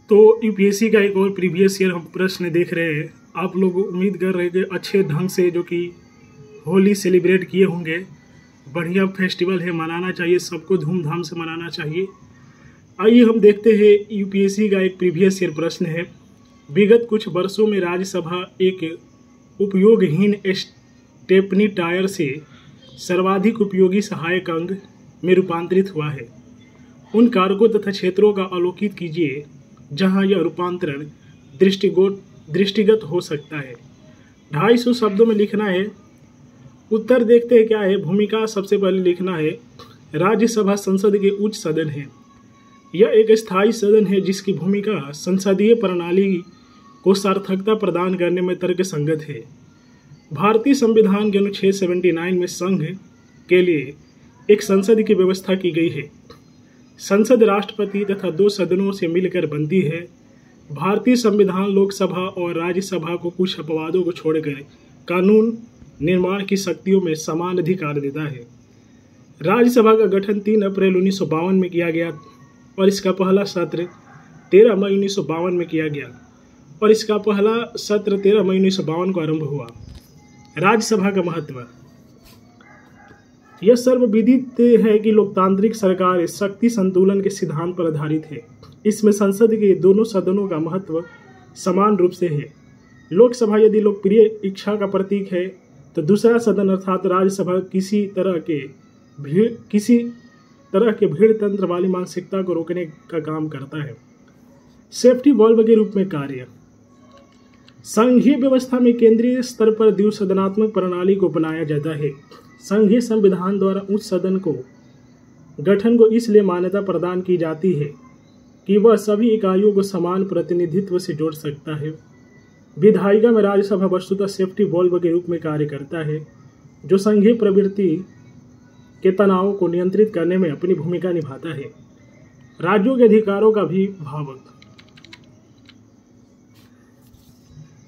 तो यूपीएससी का एक और प्रीवियस ईयर हम प्रश्न देख रहे हैं। आप लोग उम्मीद कर रहे थे अच्छे ढंग से जो कि होली सेलिब्रेट किए होंगे। बढ़िया फेस्टिवल है, मनाना चाहिए, सबको धूमधाम से मनाना चाहिए। आइए हम देखते हैं यूपीएससी का एक प्रीवियस ईयर प्रश्न है। विगत कुछ वर्षों में राज्यसभा एक उपयोगहीन स्टेपनी टायर से सर्वाधिक उपयोगी सहायक अंग में रूपांतरित हुआ है। उन कारकों तथा क्षेत्रों का अवलोकित कीजिए जहां यह रूपांतरण दृष्टिगत हो सकता है। 250 शब्दों में लिखना है। उत्तर देखते हैं क्या है। भूमिका सबसे पहले लिखना है। राज्यसभा संसद के उच्च सदन है। यह एक स्थायी सदन है जिसकी भूमिका संसदीय प्रणाली को सार्थकता प्रदान करने में तर्कसंगत है। भारतीय संविधान के अनुच्छेद 79 में संघ के लिए एक संसद की व्यवस्था की गई है। संसद राष्ट्रपति तथा 2 सदनों से मिलकर बनती है। भारतीय संविधान लोकसभा और राज्यसभा को कुछ अपवादों को छोड़कर कानून निर्माण की शक्तियों में समान अधिकार देता है। राज्यसभा का गठन 3 अप्रैल 1952 में किया गया और इसका पहला सत्र 13 मई 1952 में किया गया और इसका पहला सत्र 13 मई 1952 को आरंभ हुआ। राज्यसभा का महत्व। यह सर्वविदित है कि लोकतांत्रिक सरकार शक्ति संतुलन के सिद्धांत पर आधारित है। इसमें संसद के दोनों सदनों का महत्व समान रूप से है। लोकसभा यदि लोकप्रिय इच्छा का प्रतीक है तो दूसरा सदन अर्थात राज्यसभा किसी तरह के भीड़ तंत्र वाली मानसिकता को रोकने का काम करता है। सेफ्टी वॉल्व के रूप में कार्य। संघीय व्यवस्था में केंद्रीय स्तर पर द्विसदनात्मक प्रणाली को बनाया जाता है। संघीय संविधान द्वारा उच्च सदन को गठन को इसलिए मान्यता प्रदान की जाती है कि वह सभी इकाइयों को समान प्रतिनिधित्व से जोड़ सकता है। विधायिका में राज्यसभा वस्तुतः सेफ्टी वॉल्व के रूप में कार्य करता है जो संघीय प्रवृत्ति के तनावों को नियंत्रित करने में अपनी भूमिका निभाता है। राज्यों के अधिकारों का भी भावक।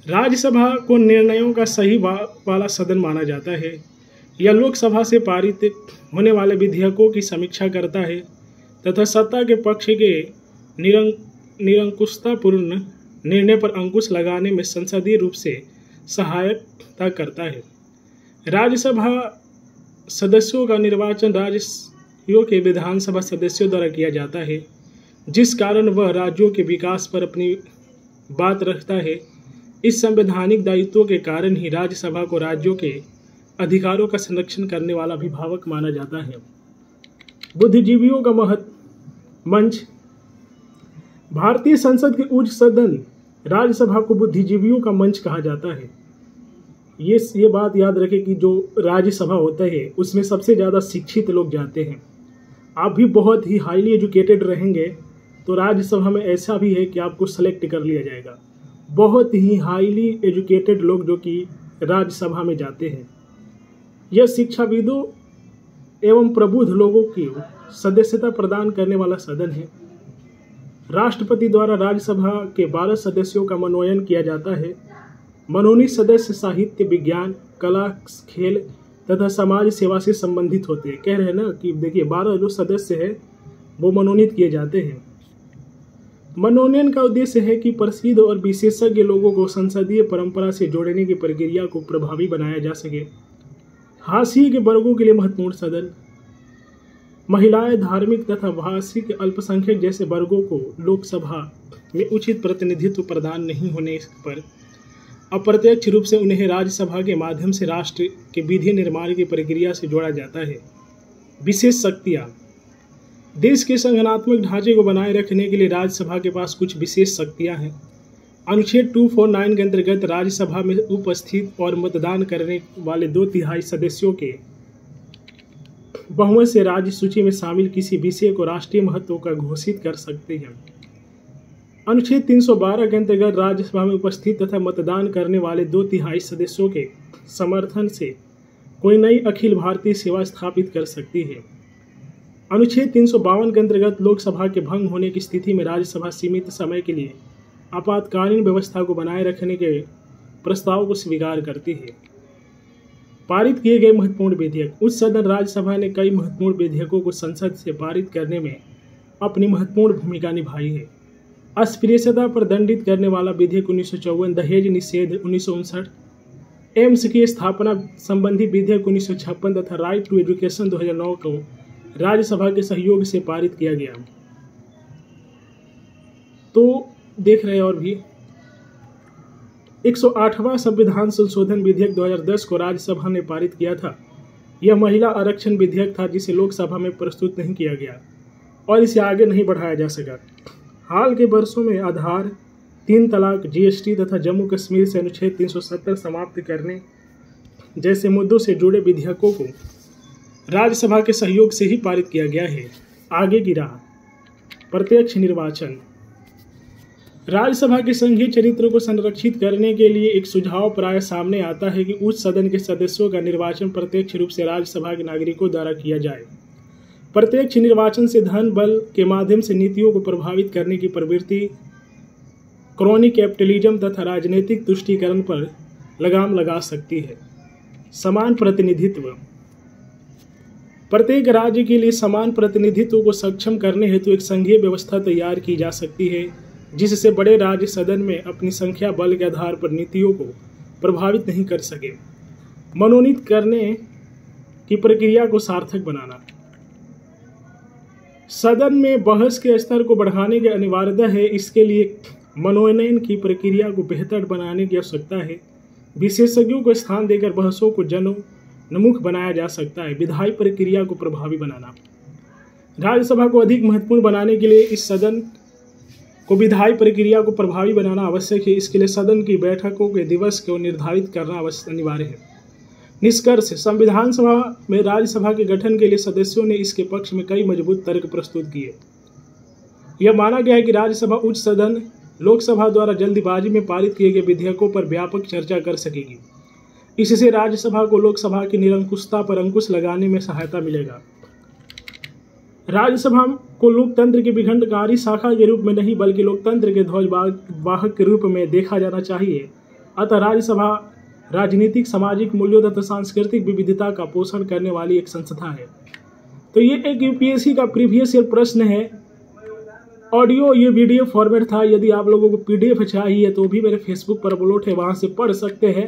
राज्यसभा को निर्णयों का सही वाला सदन माना जाता है। यह लोकसभा से पारित होने वाले विधेयकों की समीक्षा करता है तथा सत्ता के पक्ष के निरंकुशतापूर्ण निर्णय पर अंकुश लगाने में संसदीय रूप से सहायता करता है। राज्यसभा सदस्यों का निर्वाचन राज्यों के विधानसभा सदस्यों द्वारा किया जाता है, जिस कारण वह राज्यों के विकास पर अपनी बात रखता है। इस संवैधानिक दायित्वों के कारण ही राज्यसभा को राज्यों के अधिकारों का संरक्षण करने वाला अभिभावक माना जाता है। बुद्धिजीवियों का मंच। भारतीय संसद के उच्च सदन राज्यसभा को बुद्धिजीवियों का मंच कहा जाता है। ये बात याद रखें कि जो राज्यसभा होता है उसमें सबसे ज़्यादा शिक्षित लोग जाते हैं। आप भी बहुत ही हाईली एजुकेटेड रहेंगे तो राज्यसभा में ऐसा भी है कि आपको सेलेक्ट कर लिया जाएगा। बहुत ही हाईली एजुकेटेड लोग जो कि राज्यसभा में जाते हैं। यह शिक्षाविदों एवं प्रबुद्ध लोगों की सदस्यता प्रदान करने वाला सदन है। राष्ट्रपति द्वारा राज्यसभा के 12 सदस्यों का मनोनयन किया जाता है। मनोनीत सदस्य साहित्य, विज्ञान, कला, खेल तथा समाज सेवा से संबंधित होते हैं। कह रहे हैं ना कि देखिए 12 जो सदस्य हैं वो मनोनीत किए जाते हैं। मनोनयन का उद्देश्य है कि प्रसिद्ध और विशेषज्ञ लोगों को संसदीय परंपरा से जोड़ने की प्रक्रिया को प्रभावी बनाया जा सके। हाशिए के वर्गों के लिए महत्वपूर्ण सदन। महिलाएं, धार्मिक तथा भाषिक अल्पसंख्यक जैसे वर्गों को लोकसभा में उचित प्रतिनिधित्व प्रदान नहीं होने पर अप्रत्यक्ष रूप से उन्हें राज्यसभा के माध्यम से राष्ट्र के विधि निर्माण की प्रक्रिया से जोड़ा जाता है। विशेष शक्तियाँ। देश के संगठनात्मक ढांचे को बनाए रखने के लिए राज्यसभा के पास कुछ विशेष शक्तियाँ हैं। अनुच्छेद 249 के अंतर्गत राज्यसभा में उपस्थित और मतदान करने वाले 2/3 सदस्यों के बहुमत से राज्य सूची में शामिल किसी विषय को राष्ट्रीय महत्व का घोषित कर सकते हैं। अनुच्छेद 312 के अंतर्गत राज्यसभा में उपस्थित तथा मतदान करने वाले 2/3 सदस्यों के समर्थन से कोई नई अखिल भारतीय सेवा स्थापित कर सकती है। अनुच्छेद 352 के अंतर्गत लोकसभा के भंग होने की स्थिति में राज्यसभा सीमित समय के लिए आपातकालीन व्यवस्था को बनाए रखने के प्रस्ताव को स्वीकार करती है। पारित किए गए महत्वपूर्ण विधेयक। उच्च सदन राज्यसभा ने कई महत्वपूर्ण विधेयकों को संसद से पारित करने में अपनी महत्वपूर्ण भूमिका निभाई है। अस्पृश्यता पर दंडित करने वाला विधेयक 1954, दहेज निषेध 1959, एम्स की स्थापना संबंधी विधेयक 1956 तथा राइट टू एजुकेशन 2009 को राज्यसभा के सहयोग से पारित किया गया। तो देख रहे हैं और भी 108वां संविधान संशोधन विधेयक 2010 को राज्यसभा ने पारित किया था। यह महिला आरक्षण विधेयक था जिसे लोकसभा में प्रस्तुत नहीं किया गया और इसे आगे नहीं बढ़ाया जा सका। हाल के वर्षों में आधार, 3 तलाक, जीएसटी तथा जम्मू कश्मीर से अनुच्छेद 370 समाप्त करने जैसे मुद्दों से जुड़े विधेयकों को राज्यसभा के सहयोग से ही पारित किया गया है। आगे की राह, प्रत्यक्ष निर्वाचन। राज्यसभा के संघीय चरित्र को संरक्षित करने के लिए एक सुझाव प्राय सामने आता है कि उच्च सदन के सदस्यों का निर्वाचन प्रत्यक्ष रूप से राज्यसभा के नागरिकों द्वारा किया जाए। प्रत्यक्ष निर्वाचन से धन बल के माध्यम से नीतियों को प्रभावित करने की प्रवृत्ति, क्रोनी कैपिटलिज्म तथा राजनीतिक तुष्टीकरण पर लगाम लगा सकती है। समान प्रतिनिधित्व। प्रत्येक राज्य के लिए समान प्रतिनिधित्व को सक्षम करने हेतु एक संघीय व्यवस्था तैयार की जा सकती है जिससे बड़े राज्य सदन में अपनी संख्या बल के आधार पर नीतियों को प्रभावित नहीं कर सके। मनोनीत करने की प्रक्रिया को सार्थक बनाना। सदन में बहस के स्तर को बढ़ाने की अनिवार्यता है। इसके लिए मनोनयन की प्रक्रिया को बेहतर बनाने की आवश्यकता है। विशेषज्ञों को स्थान देकर बहसों को जनोन्मुख बनाया जा सकता है। विधायी प्रक्रिया को प्रभावी बनाना। राज्यसभा को अधिक महत्वपूर्ण बनाने के लिए इस सदन को विधायी प्रक्रिया को प्रभावी बनाना आवश्यक है। इसके लिए सदन की बैठकों के दिवस को निर्धारित करना अनिवार्य है। निष्कर्ष, संविधान सभा में राज्यसभा के गठन के लिए सदस्यों ने इसके पक्ष में कई मजबूत तर्क प्रस्तुत किए। यह माना गया है कि राज्यसभा उच्च सदन लोकसभा द्वारा जल्दबाजी में पारित किए गए विधेयकों पर व्यापक चर्चा कर सकेगी। इससे राज्यसभा को लोकसभा की निरंकुशता पर अंकुश लगाने में सहायता मिलेगा। राज्यसभा को लोकतंत्र की विघटनकारी शाखा के रूप में नहीं बल्कि लोकतंत्र के ध्वजवाहक के रूप में देखा जाना चाहिए। अतः राज्यसभा राजनीतिक, सामाजिक मूल्यों तथा सांस्कृतिक विविधता का पोषण करने वाली एक संस्था है। तो ये एक यूपीएससी का प्रीवियस ईयर प्रश्न है। ऑडियो ये वीडियो फॉर्मेट था। यदि आप लोगों को पीडीएफ चाहिए तो भी मेरे फेसबुक पर अपलोड है, वहाँ से पढ़ सकते हैं।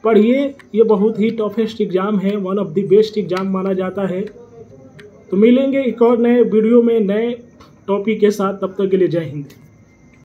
पढ़िए, ये बहुत ही टफेस्ट एग्जाम है, one of the best exam माना जाता है। तो मिलेंगे एक और नए वीडियो में नए टॉपिक के साथ। तब तक के लिए जय हिंद।